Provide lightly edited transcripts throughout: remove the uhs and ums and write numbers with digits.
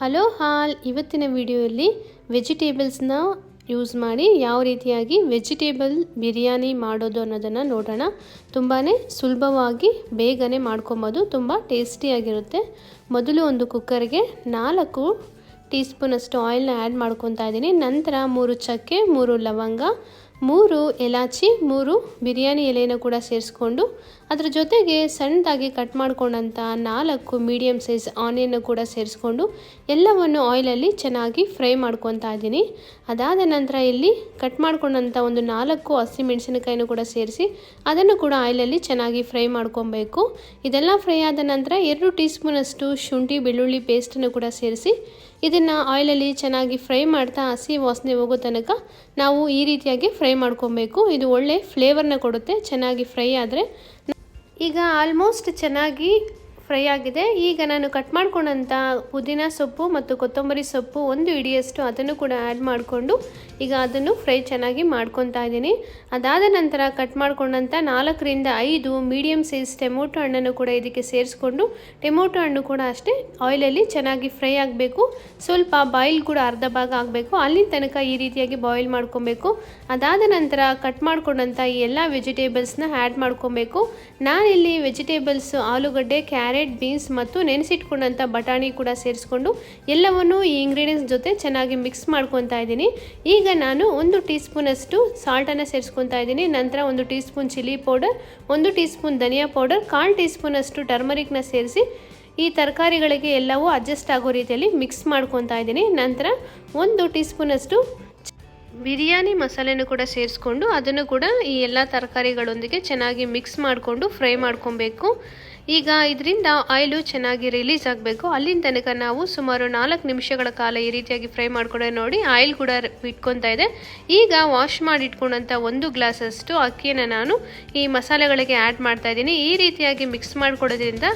Hello ಹಾಲ್ ಇವತ್ತಿನ ವಿಡಿಯೋದಲ್ಲಿ ವೆಜಿಟೇಬಲ್ಸ್ನ use ಮಾಡಿ ಯಾವ ರೀತಿಯಾಗಿ ವೆಜಿಟೇಬಲ್ ಬಿರಿಯಾನಿ ಮಾಡೋದು ಅನ್ನೋದನ್ನು ನೋಡೋಣ. ತುಂಬಾ ಸುಲಭವಾಗಿ ಬೇಗನೆ ಮಾಡ್ಕೊಬೋದು, ತುಂಬ ಟೇಸ್ಟಿಯಾಗಿರುತ್ತೆ. ಮೊದಲು ಒಂದು ಕುಕ್ಕರ್ಗೆ 4 ಟೀ ಸ್ಪೂನಷ್ಟು ಆಯಿಲ್ನ ಆ್ಯಡ್ ಮಾಡ್ಕೊತಾ ಇದ್ದೀನಿ. ನಂತರ 3 ಚಕ್ಕೆ, 3 ಲವಂಗ, 3 ಏಲಾಚಿ, 3 ಬಿರಿಯಾನಿ ಎಲೆಯನ್ನು ಕೂಡ ಸೇರಿಸ್ಕೊಂಡು ಅದರ ಜೊತೆಗೆ ಸಣ್ಣದಾಗಿ ಕಟ್ ಮಾಡ್ಕೊಂಡಂಥ 4 ಮೀಡಿಯಮ್ ಸೈಜ್ ಆನಿಯನ್ನು ಕೂಡ ಸೇರಿಸ್ಕೊಂಡು ಎಲ್ಲವನ್ನು ಆಯಿಲಲ್ಲಿ ಚೆನ್ನಾಗಿ ಫ್ರೈ ಮಾಡ್ಕೊತಾ ಇದ್ದೀನಿ. ಅದಾದ ನಂತರ ಇಲ್ಲಿ ಕಟ್ ಮಾಡ್ಕೊಂಡಂಥ ಒಂದು 4 ಹಸಿಮೆಣಸಿನಕಾಯಿನೂ ಕೂಡ ಸೇರಿಸಿ ಅದನ್ನು ಕೂಡ ಆಯಿಲಲ್ಲಿ ಚೆನ್ನಾಗಿ ಫ್ರೈ ಮಾಡ್ಕೊಬೇಕು. ಇದೆಲ್ಲ ಫ್ರೈ ಆದ ನಂತರ 2 ಟೀ ಸ್ಪೂನಷ್ಟು ಶುಂಠಿ ಬೆಳ್ಳುಳ್ಳಿ ಪೇಸ್ಟನ್ನು ಕೂಡ ಸೇರಿಸಿ ಇದನ್ನು ಆಯಿಲಲ್ಲಿ ಚೆನ್ನಾಗಿ ಫ್ರೈ ಮಾಡ್ತಾ ಹಸಿ ವಾಸನೆ ಹೋಗೋ ತನಕ ನಾವು ಈ ರೀತಿಯಾಗಿ ಫ್ರೈ ಮಾಡ್ಕೊಬೇಕು. ಇದು ಒಳ್ಳೆ ಫ್ಲೇವರ್ನ ಕೊಡುತ್ತೆ ಚೆನ್ನಾಗಿ ಫ್ರೈ ಆದರೆ. ಈಗ ಆಲ್ಮೋಸ್ಟ್ ಚೆನ್ನಾಗಿ ಫ್ರೈ ಆಗಿದೆ. ಈಗ ನಾನು ಕಟ್ ಮಾಡ್ಕೊಂಡಂಥ ಪುದೀನ ಸೊಪ್ಪು ಮತ್ತು ಕೊತ್ತಂಬರಿ ಸೊಪ್ಪು 1 ಹಿಡಿಯಷ್ಟು ಅದನ್ನು ಕೂಡ ಆ್ಯಡ್ ಮಾಡಿಕೊಂಡು ಈಗ ಅದನ್ನು ಫ್ರೈ ಚೆನ್ನಾಗಿ ಮಾಡ್ಕೊತಾ ಇದ್ದೀನಿ. ಅದಾದ ನಂತರ ಕಟ್ ಮಾಡ್ಕೊಂಡಂಥ 4 ರಿಂದ 5 ಮೀಡಿಯಮ್ ಸೈಜ್ ಟೊಮೊಟೊ ಹಣ್ಣನ್ನು ಕೂಡ ಇದಕ್ಕೆ ಸೇರಿಸ್ಕೊಂಡು ಟೊಮೊಟೊ ಹಣ್ಣು ಕೂಡ ಅಷ್ಟೇ ಆಯಿಲಲ್ಲಿ ಚೆನ್ನಾಗಿ ಫ್ರೈ ಆಗಬೇಕು. ಸ್ವಲ್ಪ ಬಾಯ್ಲ್ ಕೂಡ ಅರ್ಧ ಭಾಗ ಆಗಬೇಕು, ಅಲ್ಲಿ ತನಕ ಈ ರೀತಿಯಾಗಿ ಬಾಯ್ಲ್ ಮಾಡ್ಕೊಬೇಕು. ಅದಾದ ನಂತರ ಕಟ್ ಮಾಡ್ಕೊಂಡಂಥ ಈ ಎಲ್ಲ ವೆಜಿಟೇಬಲ್ಸ್ನ ಆ್ಯಡ್ ಮಾಡ್ಕೊಬೇಕು. ನಾನಿಲ್ಲಿ ವೆಜಿಟೇಬಲ್ಸ್ ಆಲೂಗಡ್ಡೆ, ಕ್ಯಾರೆಟ್, ಬೀನ್ಸ್ ಮತ್ತು ನೆನೆಸಿಟ್ಕೊಂಡಂಥ ಬಟಾಣಿ ಕೂಡ ಸೇರಿಸ್ಕೊಂಡು ಎಲ್ಲವನ್ನು ಈ ಇಂಗ್ರೀಡಿಯೆಂಟ್ಸ್ ಜೊತೆ ಚೆನ್ನಾಗಿ ಮಿಕ್ಸ್ ಮಾಡ್ಕೊತಾ ಇದ್ದೀನಿ. ಈಗ ನಾನು 1 ಟೀ ಸ್ಪೂನಷ್ಟು ಸಾಲ್ಟನ್ನು ಸೇರಿಸ್ಕೊತಾ ಇದ್ದೀನಿ. ನಂತರ 1 teaspoon chilli powder, 1 teaspoon dhania powder, 1/4 ಟೀ ಸ್ಪೂನಷ್ಟು ಟರ್ಮರಿಕ್ನ ಸೇರಿಸಿ ಈ ತರಕಾರಿಗಳಿಗೆ ಎಲ್ಲವೂ ಅಡ್ಜಸ್ಟ್ ಆಗೋ ರೀತಿಯಲ್ಲಿ ಮಿಕ್ಸ್ ಮಾಡ್ಕೊತಾ ಇದ್ದೀನಿ. ನಂತರ 1 ಟೀ ಸ್ಪೂನಷ್ಟು ಬಿರಿಯಾನಿ ಮಸಾಲೆನೂ ಕೂಡ ಸೇರಿಸ್ಕೊಂಡು ಅದನ್ನು ಕೂಡ ಈ ಎಲ್ಲ ತರಕಾರಿಗಳೊಂದಿಗೆ ಚೆನ್ನಾಗಿ ಮಿಕ್ಸ್ ಮಾಡಿಕೊಂಡು ಫ್ರೈ ಮಾಡ್ಕೊಬೇಕು. ಈಗ ಇದರಿಂದ ಆಯಿಲು ಚೆನ್ನಾಗಿ ರಿಲೀಸ್ ಆಗಬೇಕು. ಅಲ್ಲಿನ ತನಕ ನಾವು ಸುಮಾರು 4 ನಿಮಿಷಗಳ ಕಾಲ ಈ ರೀತಿಯಾಗಿ ಫ್ರೈ ಮಾಡ್ಕೊಂಡೆ. ನೋಡಿ ಆಯಿಲ್ ಕೂಡ ಬಿಟ್ಕೊತಾ ಇದೆ. ಈಗ ವಾಶ್ ಮಾಡಿ ಇಟ್ಕೊಂಡಂಥ 1 ಗ್ಲಾಸಷ್ಟು ಅಕ್ಕಿಯನ್ನು ನಾನು ಈ ಮಸಾಲೆಗಳಿಗೆ ಆ್ಯಡ್ ಮಾಡ್ತಾ ಇದ್ದೀನಿ. ಈ ರೀತಿಯಾಗಿ ಮಿಕ್ಸ್ ಮಾಡ್ಕೊಡೋದ್ರಿಂದ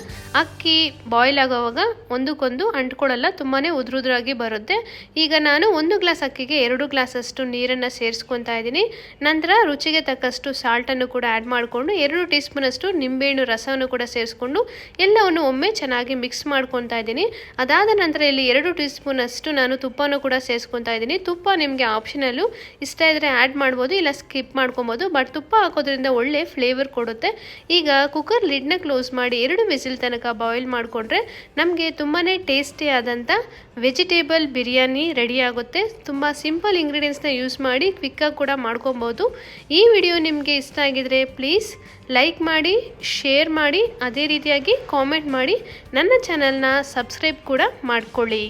ಅಕ್ಕಿ ಬಾಯ್ಲ್ ಆಗೋವಾಗ ಒಂದಕ್ಕೊಂದು ಅಂಟ್ಕೊಳ್ಳಲ್ಲ, ತುಂಬಾ ಉದುರುದ್ರಾಗಿ ಬರುತ್ತೆ. ಈಗ ನಾನು 1 ಗ್ಲಾಸ್ ಅಕ್ಕಿಗೆ 2 ಗ್ಲಾಸಷ್ಟು ನೀರನ್ನು ಸೇರಿಸ್ಕೊತಾ ಇದ್ದೀನಿ. ನಂತರ ರುಚಿಗೆ ತಕ್ಕಷ್ಟು ಸಾಲ್ಟನ್ನು ಕೂಡ ಆ್ಯಡ್ ಮಾಡಿಕೊಂಡು 2 ಟೀ ಸ್ಪೂನಷ್ಟು ನಿಂಬೆಹಣ್ಣು ರಸವನ್ನು ಕೂಡ ಸೇರಿಸ್ಕೊಂಡು ಎಲ್ಲವನ್ನು ಒಮ್ಮೆ ಚೆನ್ನಾಗಿ ಮಿಕ್ಸ್ ಮಾಡ್ಕೊತಾ ಇದ್ದೀನಿ. ಅದಾದ ನಂತರ ಇಲ್ಲಿ 2 ಟೀ ಸ್ಪೂನಷ್ಟು ನಾನು ತುಪ್ಪನೂ ಕೂಡ ಸೇರಿಸ್ಕೊತಾ ಇದ್ದೀನಿ. ತುಪ್ಪ ನಿಮಗೆ ಆಪ್ಷನಲ್ಲು, ಇಷ್ಟ ಇದ್ದರೆ ಆ್ಯಡ್ ಮಾಡ್ಬೋದು, ಇಲ್ಲ ಸ್ಕಿಪ್ ಮಾಡ್ಕೊಬೋದು. ಬಟ್ ತುಪ್ಪ ಹಾಕೋದ್ರಿಂದ ಒಳ್ಳೆ ಫ್ಲೇವರ್ ಕೊಡುತ್ತೆ. ಈಗ ಕುಕ್ಕರ್ ಲಿಡ್ನ ಕ್ಲೋಸ್ ಮಾಡಿ 2 ವಿಸಿಲ್ ತನಕ ಬಾಯ್ಲ್ ಮಾಡಿಕೊಂಡ್ರೆ ನಮಗೆ ತುಂಬಾ ಟೇಸ್ಟಿ ಆದಂಥ ವೆಜಿಟೇಬಲ್ ಬಿರಿಯಾನಿ ರೆಡಿ ಆಗುತ್ತೆ. ತುಂಬ ಸಿಂಪಲ್ ಇಂಗ್ರೀಡಿಯೆಂಟ್ಸ್ನ ಯೂಸ್ ಮಾಡಿ ಕ್ವಿಕ್ಕಾಗಿ ಕೂಡ ಮಾಡ್ಕೊಬೋದು. ಈ ವಿಡಿಯೋ ನಿಮಗೆ ಇಷ್ಟ ಆಗಿದ್ರೆ ಪ್ಲೀಸ್ ಲೈಕ್ ಮಾಡಿ, ಶೇರ್ ಮಾಡಿ, ಅದೇ ರೀತಿಯಾಗಿ ಕಾಮೆಂಟ್ ಮಾಡಿ, ನನ್ನ ಚಾನಲ್ನ ಸಬ್ಸ್ಕ್ರೈಬ್ ಕೂಡ ಮಾಡ್ಕೊಳ್ಳಿ.